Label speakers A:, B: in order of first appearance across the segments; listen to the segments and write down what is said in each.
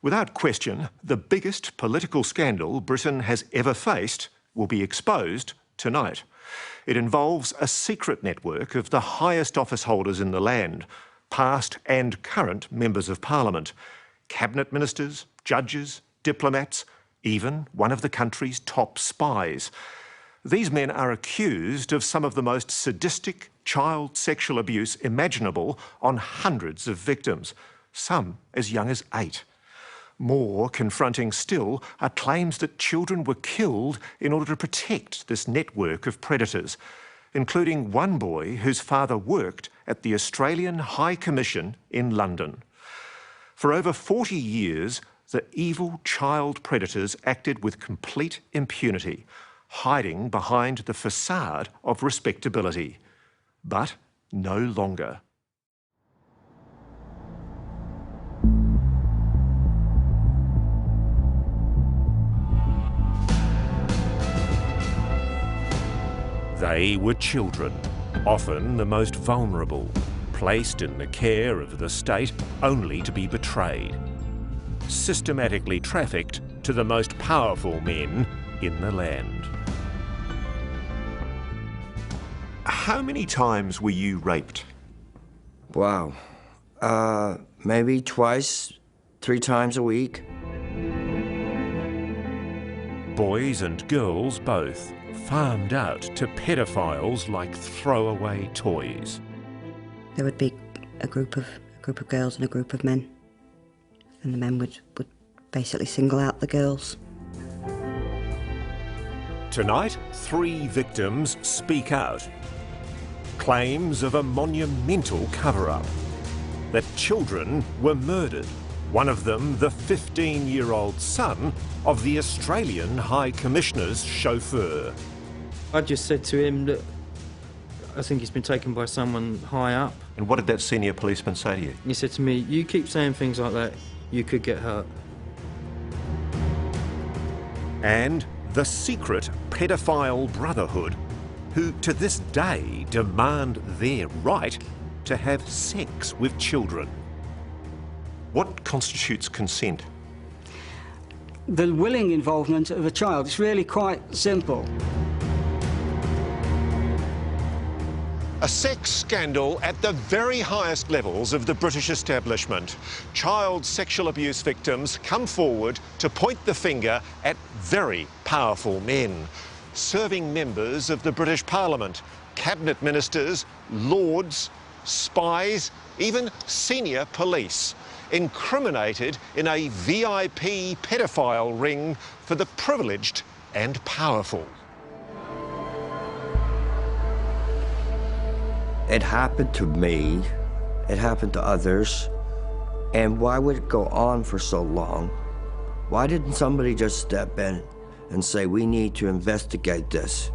A: Without question, the biggest political scandal Britain has ever faced will be exposed tonight. It involves a secret network of the highest office holders in the land, past and current members of Parliament, cabinet ministers, judges, diplomats, even one of the country's top spies. These men are accused of some of the most sadistic child sexual abuse imaginable on hundreds of victims, some as young as 8. More confronting still are claims that children were killed in order to protect this network of predators, including one boy whose father worked at the Australian High Commission in London. For over 40 years, the evil child predators acted with complete impunity, hiding behind the facade of respectability. But no longer. They were children, often the most vulnerable, placed in the care of the state only to be betrayed, systematically trafficked to the most powerful men in the land. How many times were you raped?
B: Wow. Maybe twice, 3 times a week.
A: Boys and girls both, farmed out to pedophiles like throwaway toys.
C: There would be a group of girls and a group of men, and the men would basically single out the girls.
A: Tonight, 3 victims speak out. Claims of a monumental cover-up, that children were murdered. One of them, the 15-year-old son of the Australian High Commissioner's chauffeur.
D: I just said to him that I think he's been taken by someone high up.
A: And what did that senior policeman say to you?
D: He said to me, you keep saying things like that, you could get hurt.
A: And the secret pedophile brotherhood, who to this day demand their right to have sex with children. What constitutes consent?
E: The willing involvement of a child. It's really quite simple.
A: A sex scandal at the very highest levels of the British establishment. Child sexual abuse victims come forward to point the finger at very powerful men, serving members of the British Parliament, cabinet ministers, lords, spies, even senior police, incriminated in a VIP pedophile ring for the privileged and powerful.
B: It happened to me, it happened to others, and why would it go on for so long? Why didn't somebody just step in and say, we need to investigate this?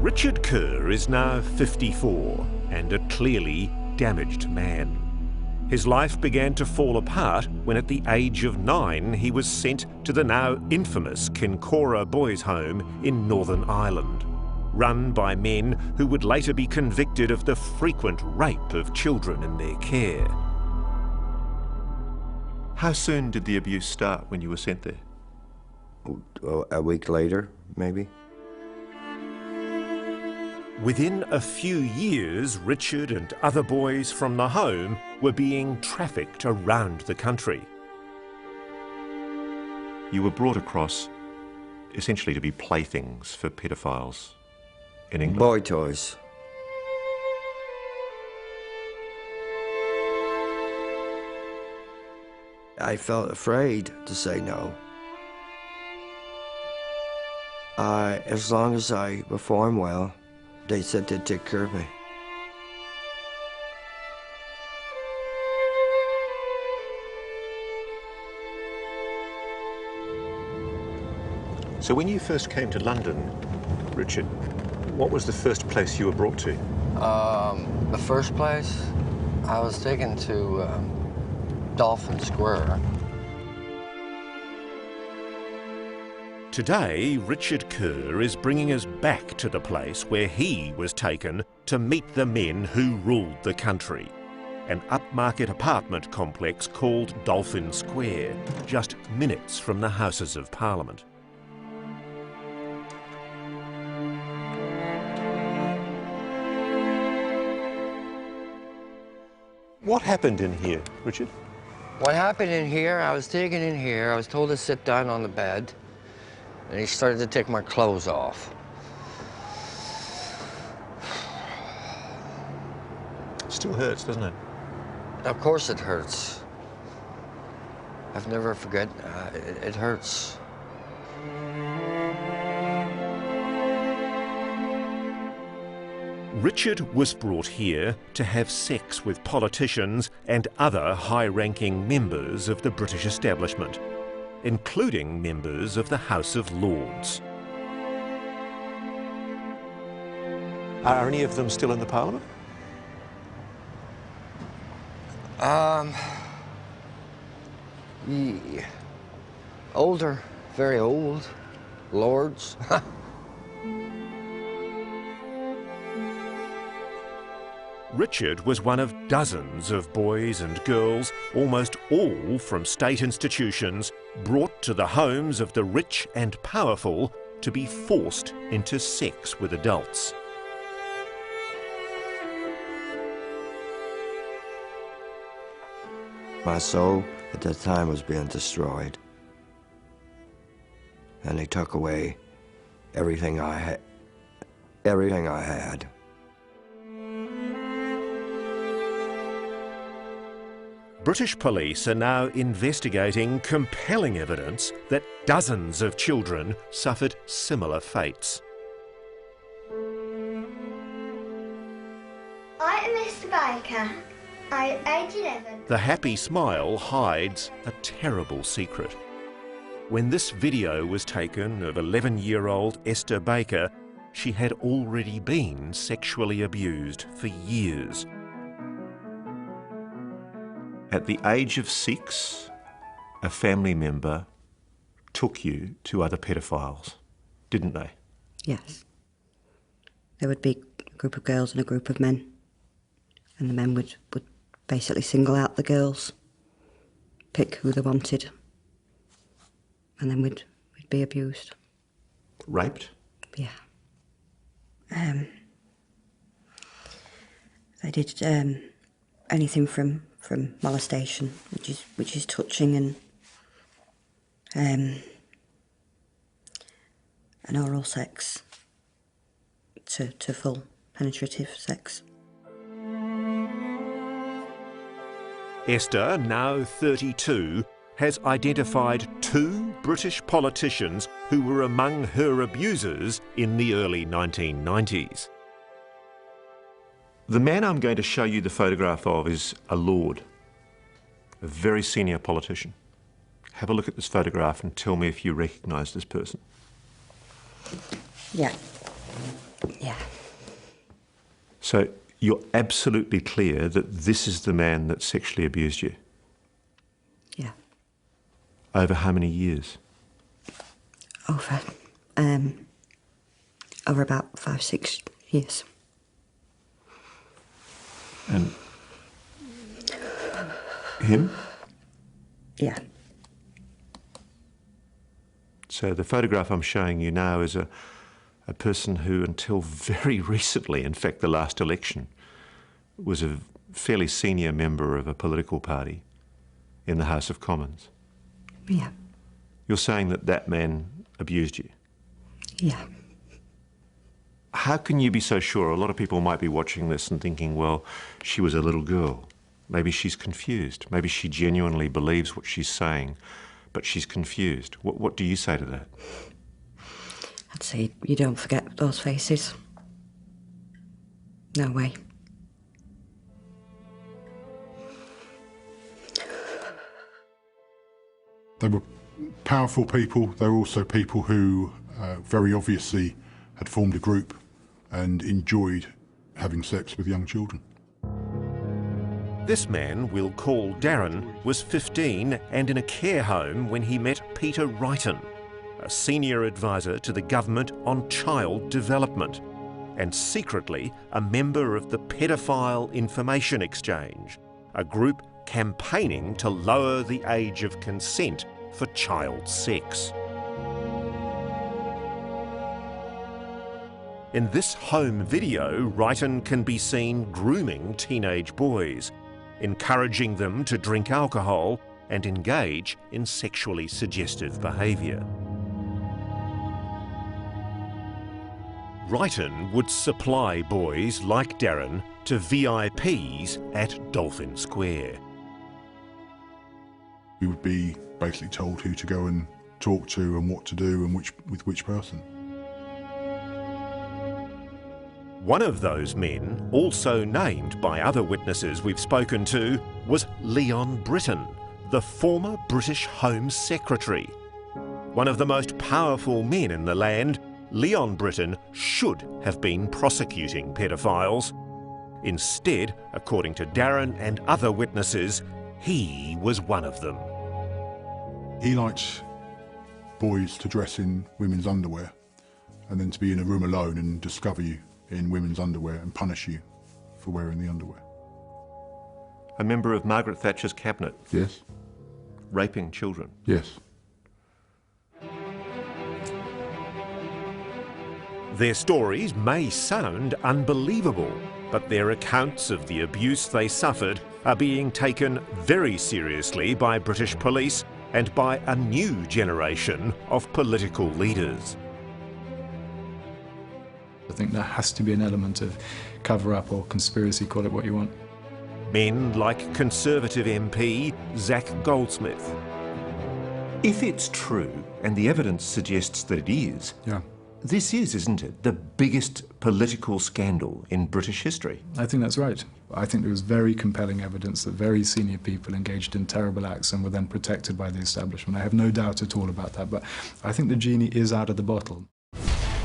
A: Richard Kerr is now 54 and a clearly damaged man. His life began to fall apart when at the age of 9 he was sent to the now infamous Kincora Boys' Home in Northern Ireland, run by men who would later be convicted of the frequent rape of children in their care. How soon did the abuse start when you were sent there?
B: A week later, maybe.
A: Within a few years, Richard and other boys from the home were being trafficked around the country. You were brought across essentially to be playthings for pedophiles in England.
B: Boy toys. I felt afraid to say no. As long as I performed well, they said they'd take care of me.
A: So when you first came to London, Richard, what was the first place you were brought to?
F: The first place, I was taken to Dolphin Square.
A: Today, Richard Kerr is bringing us back to the place where he was taken to meet the men who ruled the country. an upmarket apartment complex called Dolphin Square, just minutes from the Houses of Parliament. What happened in here, Richard?
F: What happened in here, I was taken in here, I was told to sit down on the bed, and he started to take my clothes off.
A: Still hurts, doesn't it?
F: Of course it hurts. I've never forget, it hurts.
A: Richard was brought here to have sex with politicians and other high-ranking members of the British establishment, including members of the House of Lords. Are any of them still in the Parliament?
F: Yeah. Older, very old, lords.
A: Richard was one of dozens of boys and girls, almost all from state institutions, brought to the homes of the rich and powerful to be forced into sex with adults.
B: My soul at that time was being destroyed. And they took away everything I had.
A: British police are now investigating compelling evidence that dozens of children suffered similar fates.
G: I am Mr. Baker. I am age 11.
A: The happy smile hides a terrible secret. When this video was taken of 11-year-old Esther Baker, she had already been sexually abused for years. At the age of 6, a family member took you to other pedophiles, didn't they?
C: Yes. There would be a group of girls and a group of men. And the men would basically single out the girls, pick who they wanted, and then we'd be abused.
A: Raped?
C: Yeah. They did anything from molestation, which is touching, and oral sex to full penetrative sex.
A: Esther, now 32, has identified 2 British politicians who were among her abusers in the early 1990s. The man I'm going to show you the photograph of is a lord, a very senior politician. Have a look at this photograph and tell me if you recognise this person.
C: Yeah. Yeah.
A: So you're absolutely clear that this is the man that sexually abused you?
C: Yeah.
A: Over how many years?
C: Over about 5-6 years.
A: And him?
C: Yeah.
A: So the photograph I'm showing you now is a person who, until very recently, in fact the last election, was a fairly senior member of a political party in the House of Commons.
C: Yeah.
A: You're saying that that man abused you?
C: Yeah.
A: How can you be so sure? A lot of people might be watching this and thinking, well, she was a little girl. Maybe she's confused. Maybe she genuinely believes what she's saying, but she's confused. What do you say to that?
C: I'd say you don't forget those faces. No way.
H: They were powerful people. They were also people who very obviously had formed a group and enjoyed having sex with young children.
A: This man, we'll call Darren, was 15 and in a care home when he met Peter Wrighton, a senior advisor to the government on child development, and secretly a member of the Pedophile Information Exchange, a group campaigning to lower the age of consent for child sex. In this home video, Wrighton can be seen grooming teenage boys, encouraging them to drink alcohol and engage in sexually suggestive behaviour. Wrighton would supply boys like Darren to VIPs at Dolphin Square.
H: We would be basically told who to go and talk to and what to do and with which person.
A: One of those men, also named by other witnesses we've spoken to, was Leon Britton, the former British Home Secretary. One of the most powerful men in the land, Leon Britton should have been prosecuting pedophiles. Instead, according to Darren and other witnesses, he was one of them.
H: He liked boys to dress in women's underwear and then to be in a room alone and discover you in women's underwear and punish you for wearing the underwear.
A: A member of Margaret Thatcher's cabinet.
H: Yes.
A: Raping children.
H: Yes.
A: Their stories may sound unbelievable, but their accounts of the abuse they suffered are being taken very seriously by British police and by a new generation of political leaders.
I: I think there has to be an element of cover-up or conspiracy, call it what you want.
A: Men like Conservative MP Zac Goldsmith. If it's true, and the evidence suggests that it is, this is, isn't it, the biggest political scandal in British history?
I: I think that's right. I think there was very compelling evidence that very senior people engaged in terrible acts and were then protected by the establishment. I have no doubt at all about that, but I think the genie is out of the bottle.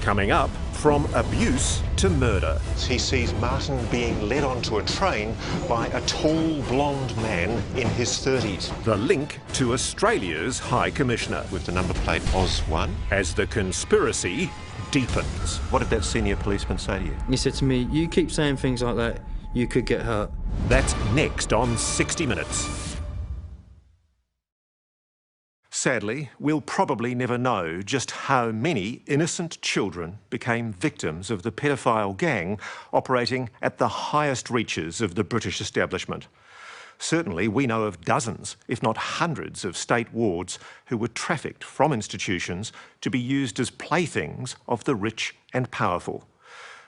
A: Coming up, from abuse to murder. He sees Martin being led onto a train by a tall, blonde man in his 30s. The link to Australia's High Commissioner, with the number plate Oz1, as the conspiracy deepens. What did that senior policeman say to you?
D: He said to me, "You keep saying things like that, you could get hurt."
A: That's next on 60 Minutes. Sadly, we'll probably never know just how many innocent children became victims of the pedophile gang operating at the highest reaches of the British establishment. Certainly, we know of dozens, if not hundreds, of state wards who were trafficked from institutions to be used as playthings of the rich and powerful.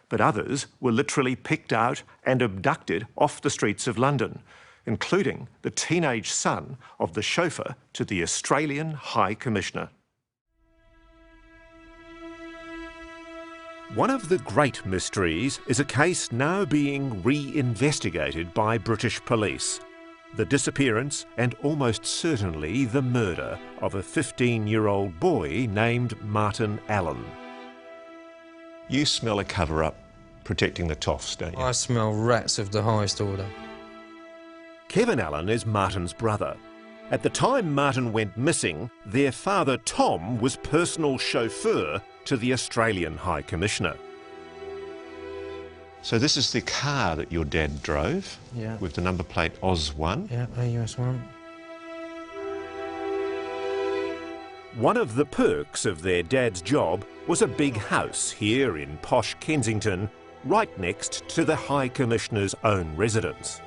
A: But others were literally picked out and abducted off the streets of London, including the teenage son of the chauffeur to the Australian High Commissioner. One of the great mysteries is a case now being re-investigated by British police. The disappearance and almost certainly the murder of a 15-year-old boy named Martin Allen. You smell a cover-up protecting the toffs, don't you?
D: I smell rats of the highest order.
A: Kevin Allen is Martin's brother. At the time Martin went missing, their father Tom was personal chauffeur to the Australian High Commissioner. So this is the car that your dad drove?
D: Yeah.
A: With the number plate Oz1?
D: Yeah, AUS1.
A: One of the perks of their dad's job was a big house here in posh Kensington, right next to the High Commissioner's own residence.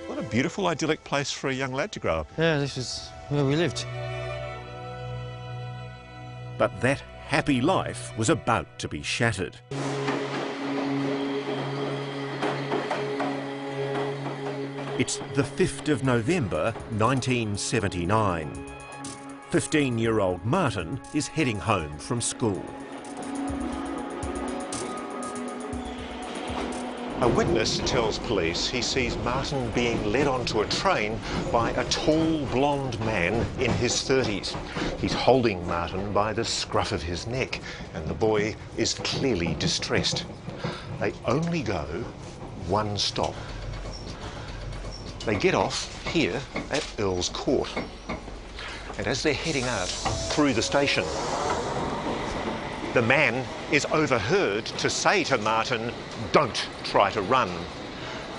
A: What a beautiful, idyllic place for a young lad to grow up.
D: Yeah, this is where we lived.
A: But that happy life was about to be shattered. It's the 5th of November, 1979. 15-year-old Martin is heading home from school. A witness tells police he sees Martin being led onto a train by a tall, blonde man in his 30s. He's holding Martin by the scruff of his neck, and the boy is clearly distressed. They only go one stop. They get off here at Earl's Court. And as they're heading out through the station, the man is overheard to say to Martin, "Don't try to run."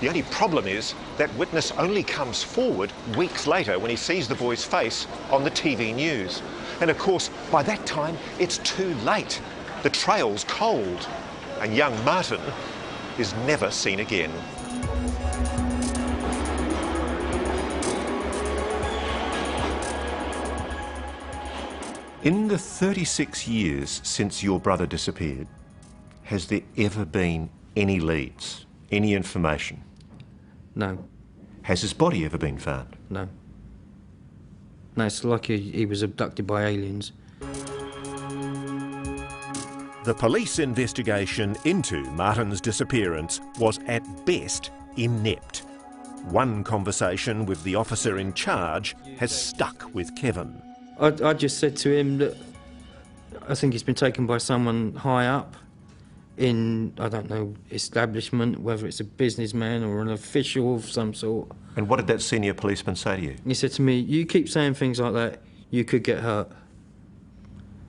A: The only problem is that witness only comes forward weeks later when he sees the boy's face on the TV news. And of course, by that time, it's too late. The trail's cold, and young Martin is never seen again. In the 36 years since your brother disappeared, has there ever been any leads, any information?
D: No.
A: Has his body ever been found?
D: No. No, it's like he was abducted by aliens.
A: The police investigation into Martin's disappearance was at best inept. One conversation with the officer in charge has stuck with Kevin.
D: I just said to him that I think he's been taken by someone high up in, I don't know, establishment, whether it's a businessman or an official of some sort.
A: And what did that senior policeman say to you?
D: He said to me, you keep saying things like that, you could get hurt.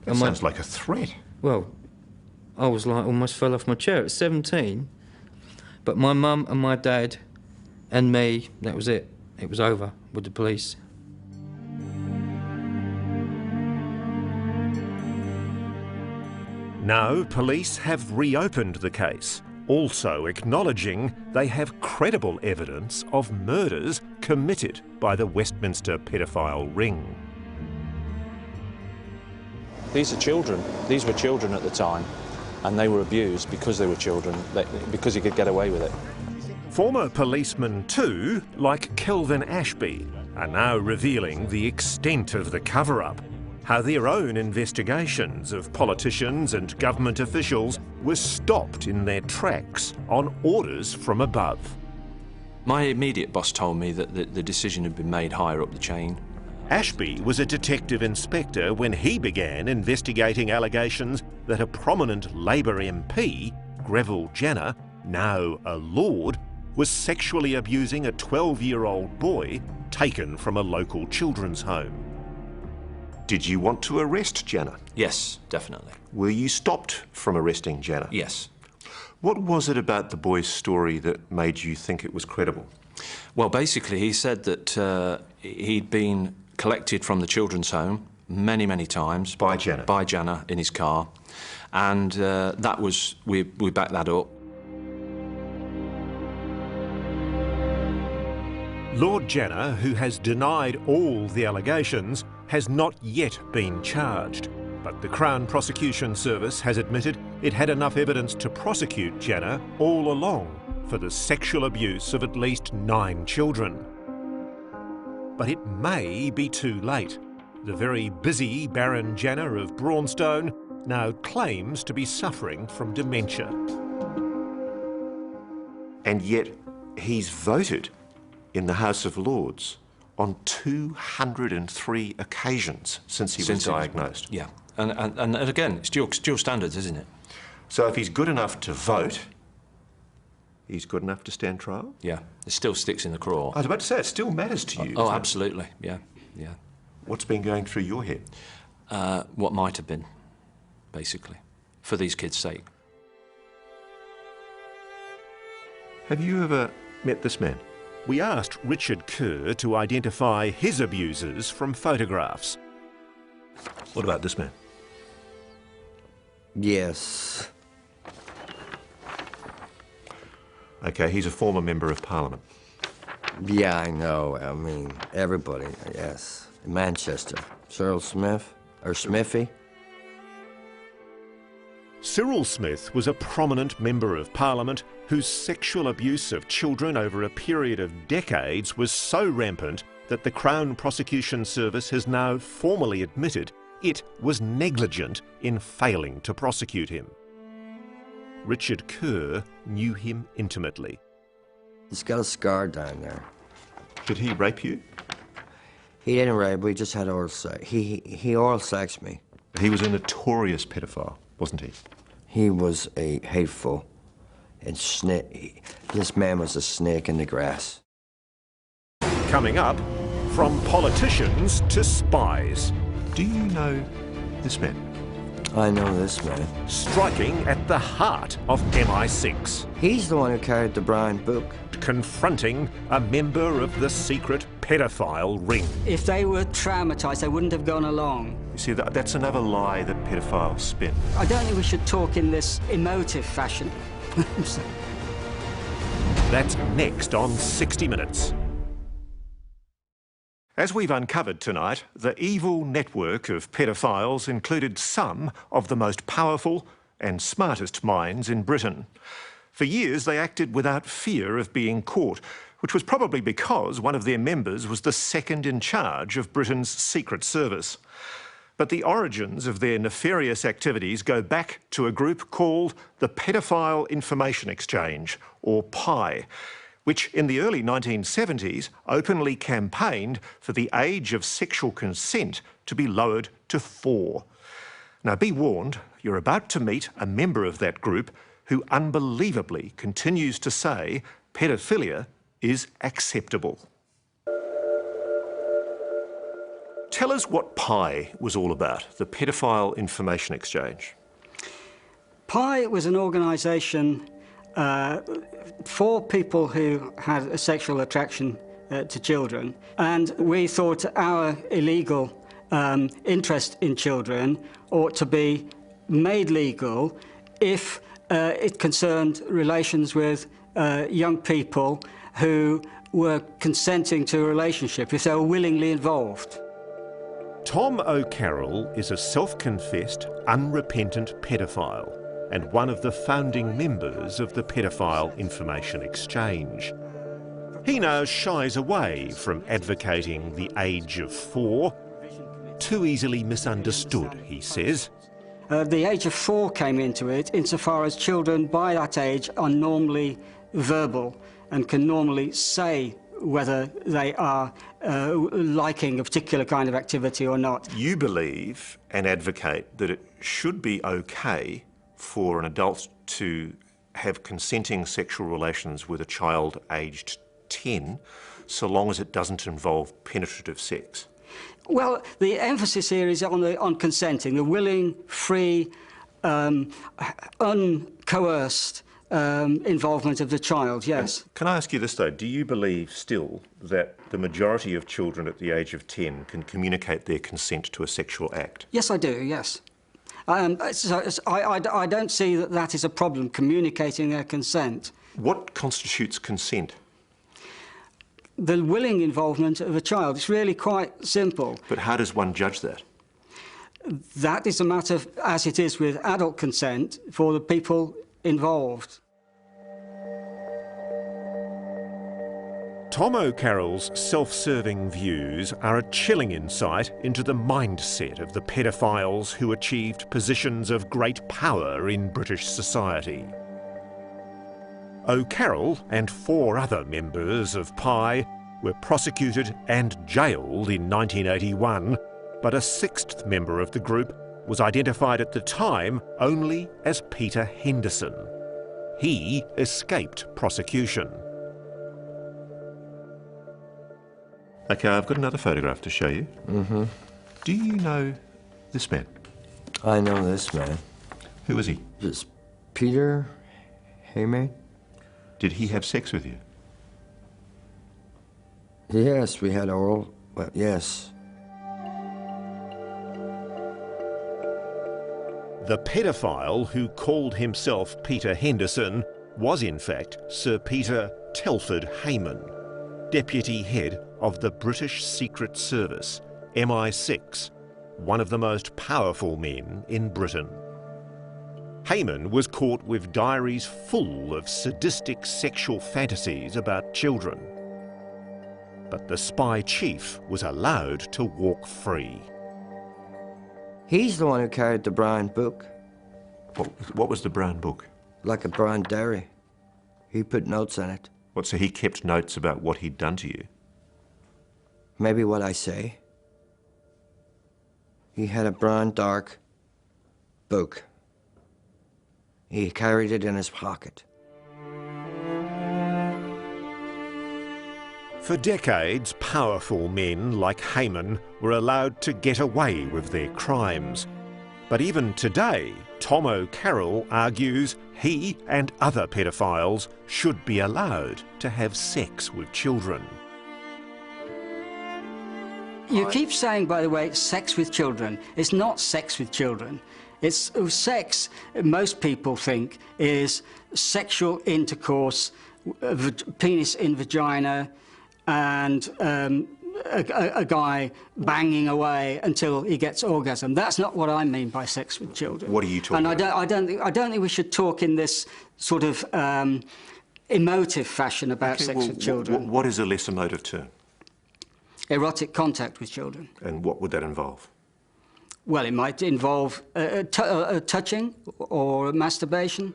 A: That sounds like a threat.
D: Well, I was like, almost fell off my chair at 17. But my mum and my dad and me, that was it. It was over with the police.
A: Now, police have reopened the case, also acknowledging they have credible evidence of murders committed by the Westminster pedophile ring.
J: These are children. These were children at the time, and they were abused because they were children, because he could get away with it.
A: Former policemen too, like Kelvin Ashby, are now revealing the extent of the cover-up, how their own investigations of politicians and government officials were stopped in their tracks on orders from above.
J: My immediate boss told me that the decision had been made higher up the chain.
A: Ashby was a detective inspector when he began investigating allegations that a prominent Labour MP, Greville Jenner, now a Lord, was sexually abusing a 12-year-old boy taken from a local children's home. Did you want to arrest Jenner?
J: Yes, definitely.
A: Were you stopped from arresting Jenner?
J: Yes.
A: What was it about the boy's story that made you think it was credible?
J: Well, basically, he said that he'd been collected from the children's home many, many times.
A: By Jenner?
J: By Jenner in his car. And that was, we backed that up.
A: Lord Jenner, who has denied all the allegations, has not yet been charged. But the Crown Prosecution Service has admitted it had enough evidence to prosecute Jenner all along for the sexual abuse of at least 9 children. But it may be too late. The very busy Baron Jenner of Braunstone now claims to be suffering from dementia. And yet he's voted in the House of Lords on 203 occasions since he was diagnosed.
J: Yeah, and again, it's dual standards, isn't it?
A: So if he's good enough to vote, he's good enough to stand trial?
J: Yeah, it still sticks in the craw.
A: I was about to say, it still matters to you.
J: Oh, absolutely, yeah, yeah.
A: What's been going through your head?
J: What might have been, basically, for these kids' sake.
A: Have you ever met this man? We asked Richard Kerr to identify his abusers from photographs. What about this man?
B: Yes.
A: OK, he's a former Member of Parliament.
B: Yeah, I know. I mean, everybody, yes. Manchester. Cyril Smith, or Smithy.
A: Cyril Smith was a prominent Member of Parliament whose sexual abuse of children over a period of decades was so rampant that the Crown Prosecution Service has now formally admitted it was negligent in failing to prosecute him. Richard Kerr knew him intimately.
B: He's got a scar down there.
A: Did he rape you?
B: He didn't rape me, he just had oral sex. He oral sexed me.
A: He was a notorious pedophile, wasn't he?
B: He was a hateful and snake. This man was a snake in the grass.
A: Coming up, from politicians to spies. Do you know this man?
B: I know this man.
A: Striking at the heart of MI6.
B: He's the one who carried the Brian book.
A: Confronting a member of the secret pedophile ring.
E: If they were traumatised, they wouldn't have gone along.
A: You see, that's another lie that pedophiles spin.
E: I don't think we should talk in this emotive fashion.
A: That's next on 60 Minutes. As we've uncovered tonight, the evil network of pedophiles included some of the most powerful and smartest minds in Britain. For years, they acted without fear of being caught, which was probably because one of their members was the second in charge of Britain's Secret Service. But the origins of their nefarious activities go back to a group called the Pedophile Information Exchange, or PI, which in the early 1970s openly campaigned for the age of sexual consent to be lowered to 4. Now, be warned, you're about to meet a member of that group who unbelievably continues to say pedophilia is acceptable. Tell us what PI was all about, the Pedophile Information Exchange.
E: PI was an organisation for people who had a sexual attraction to children, and we thought our illegal interest in children ought to be made legal if it concerned relations with young people who were consenting to a relationship, if they were willingly involved.
A: Tom O'Carroll is a self-confessed, unrepentant pedophile and one of the founding members of the Pedophile Information Exchange. He now shies away from advocating the age of 4. Too easily misunderstood, he says.
E: The age of 4 came into it insofar as children by that age are normally verbal and can normally say whether they are liking a particular kind of activity or not.
A: You believe and advocate that it should be okay for an adult to have consenting sexual relations with a child aged 10, so long as it doesn't involve penetrative sex.
E: Well, the emphasis here is on consenting, the willing, free, uncoerced involvement of the child, yes.
A: Can I ask you this, though? Do you believe still that the majority of children at the age of 10 can communicate their consent to a sexual act?
E: Yes, I do, yes. I don't see that that is a problem, communicating their consent.
A: What constitutes consent?
E: The willing involvement of a child. It's really quite simple.
A: But how does one judge that?
E: That is a matter, as it is with adult consent, for the people involved.
A: Tom O'Carroll's self-serving views are a chilling insight into the mindset of the pedophiles who achieved positions of great power in British society. O'Carroll and 4 other members of PI were prosecuted and jailed in 1981, but a 6th member of the group was identified at the time only as Peter Henderson. He escaped prosecution. OK, I've got another photograph to show you.
B: Mm-hmm.
A: Do you know this man?
B: I know this man.
A: Who is he?
B: It's Peter Hayman.
A: Did he have sex with you?
B: Yes, we had oral, well, yes.
A: The pedophile who called himself Peter Henderson was in fact Sir Peter Telford Hayman, Deputy Head of the British Secret Service, MI6, one of the most powerful men in Britain. Hayman was caught with diaries full of sadistic sexual fantasies about children. But the spy chief was allowed to walk free.
B: He's the one who carried the Brian book.
A: What was the brown book?
B: Like a brown diary. He put notes in it.
A: What, so he kept notes about what he'd done to you?
B: Maybe what I say. He had a brown, dark book. He carried it in his pocket.
A: For decades, powerful men like Hayman were allowed to get away with their crimes. But even today, Tom O'Carroll argues he and other pedophiles should be allowed to have sex with children.
E: You keep saying, by the way, sex with children. It's not sex with children. It's sex, most people think, is sexual intercourse, penis in vagina, and a guy banging away until he gets orgasm. That's not what I mean by sex with children.
A: What are you talking about?
E: And I don't think we should talk in this sort of emotive fashion about sex with children.
A: What is a less emotive term?
E: Erotic contact with children.
A: And what would that involve?
E: Well, it might involve touching or masturbation.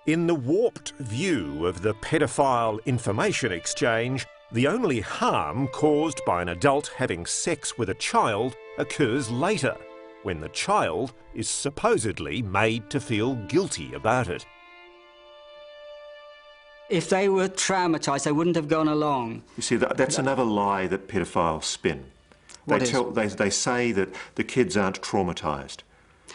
A: In the warped view of the pedophile information exchange, the only harm caused by an adult having sex with a child occurs later, when the child is supposedly made to feel guilty about it.
E: If they were traumatised, they wouldn't have gone along.
A: You see, that's another lie that pedophiles spin. They say that the kids aren't traumatised.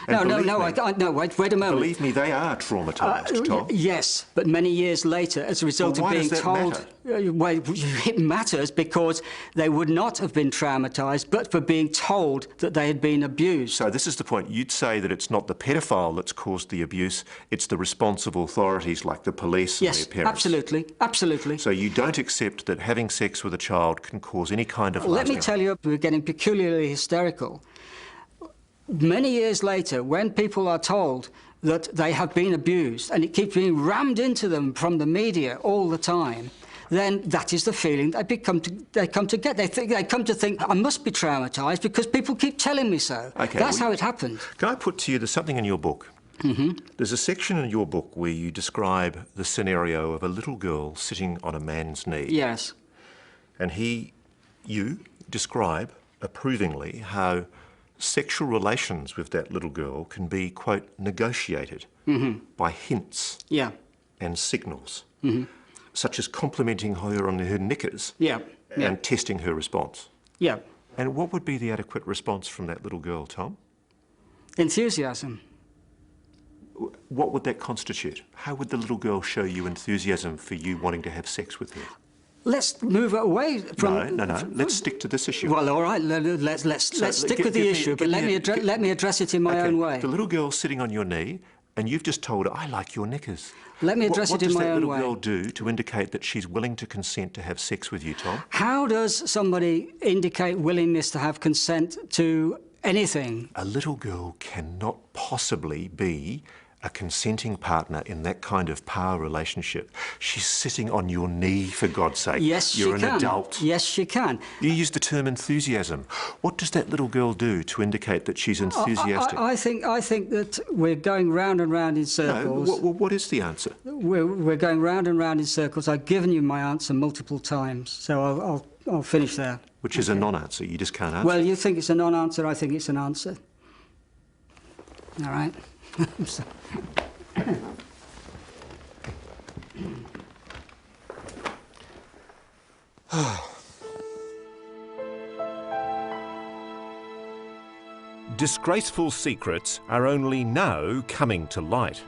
E: No, wait a moment.
A: Believe me, they are traumatised, Tom.
E: Yes, but many years later, as a result of being told... Well, it matters because they would not have been traumatised but for being told that they had been abused.
A: So this is the point. You'd say that it's not the pedophile that's caused the abuse, it's the responsible authorities like the police and their parents. Yes,
E: absolutely, absolutely.
A: So you don't accept that having sex with a child can cause any kind of...
E: Let me tell you, we're getting peculiarly hysterical. Many years later, when people are told that they have been abused, and it keeps being rammed into them from the media all the time, then that is the feeling they come to get. They come to think, I must be traumatised because people keep telling me so.
A: Okay,
E: that's how it happened.
A: Can I put to you, there's something in your book. There's a section in your book where you describe the scenario of a little girl sitting on a man's knee.
E: Yes.
A: And you describe approvingly how sexual relations with that little girl can be, quote, negotiated by hints and signals, such as complimenting her on her knickers and testing her response.
E: Yeah.
A: And what would be the adequate response from that little girl, Tom?
E: Enthusiasm.
A: What would that constitute? How would the little girl show you enthusiasm for you wanting to have sex with her?
E: Let's move away from...
A: No. Let's stick to this issue.
E: Well, all right. Let's stick with the issue, but let me address it in my own way.
A: The little girl's sitting on your knee, and you've just told her, I like your knickers.
E: Let me address it in my own way.
A: What does that little girl do to indicate that she's willing to consent to have sex with you, Tom?
E: How does somebody indicate willingness to have consent to anything?
A: A little girl cannot possibly be a consenting partner in that kind of power relationship. She's sitting on your knee, for God's sake.
E: Yes,
A: You're
E: she can.
A: An adult.
E: Yes, she can.
A: You used the term enthusiasm. What does that little girl do to indicate that she's enthusiastic?
E: I think that we're going round and round in circles.
A: No, what is the answer?
E: We're going round and round in circles. I've given you my answer multiple times, so I'll finish there.
A: Which is a non-answer. You just can't answer.
E: Well, you think it's a non-answer. I think it's an answer. All right.
A: Disgraceful secrets are only now coming to light.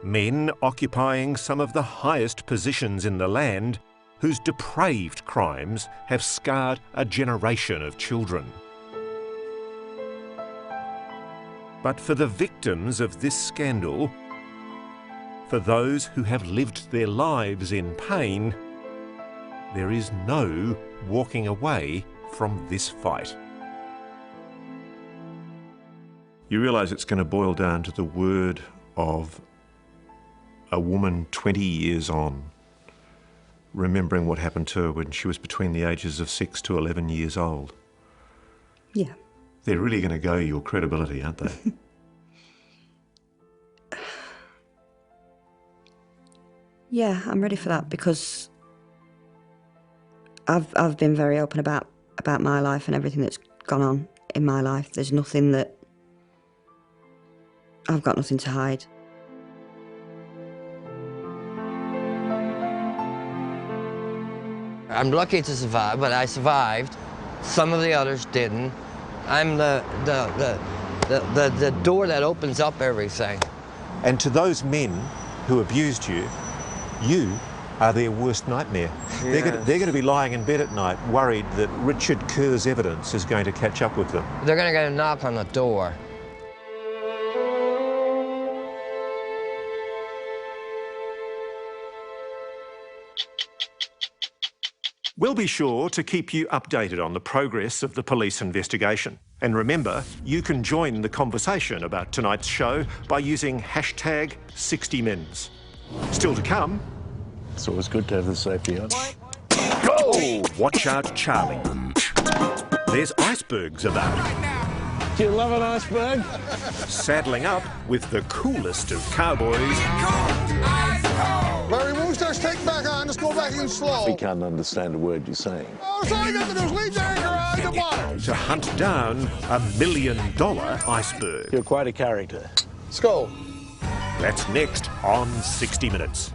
A: Men occupying some of the highest positions in the land, whose depraved crimes have scarred a generation of children. But for the victims of this scandal, for those who have lived their lives in pain, there is no walking away from this fight. You realise it's going to boil down to the word of a woman 20 years on, remembering what happened to her when she was between the ages of 6 to 11 years old.
C: Yeah.
A: They're really going to go your credibility, aren't they?
C: Yeah, I'm ready for that because I've been very open about my life and everything that's gone on in my life. There's nothing that... I've got nothing to hide.
F: I'm lucky to survive, but I survived. Some of the others didn't. I'm the door that opens up everything.
A: And to those men who abused you, you are their worst nightmare.
F: Yes.
A: They're going to be lying in bed at night worried that Richard Kerr's evidence is going to catch up with them.
F: They're going to get a knock on the door.
A: We'll be sure to keep you updated on the progress of the police investigation. And remember, you can join the conversation about tonight's show by using hashtag 60Mins. Still to come...
K: It's always good to have the safety on.
A: Go! Watch out, Charlie. There's icebergs about.
K: Do you love an iceberg?
A: Saddling up with the coolest of cowboys.
L: Larry, when we start taking back on, just go back in slow.
K: We can't understand a word you're saying.
L: Oh, that's all you got to do is leave the anchor on the bottom.
A: To hunt down $1 million iceberg.
K: You're quite a character.
L: Let's go.
A: That's next on 60 Minutes.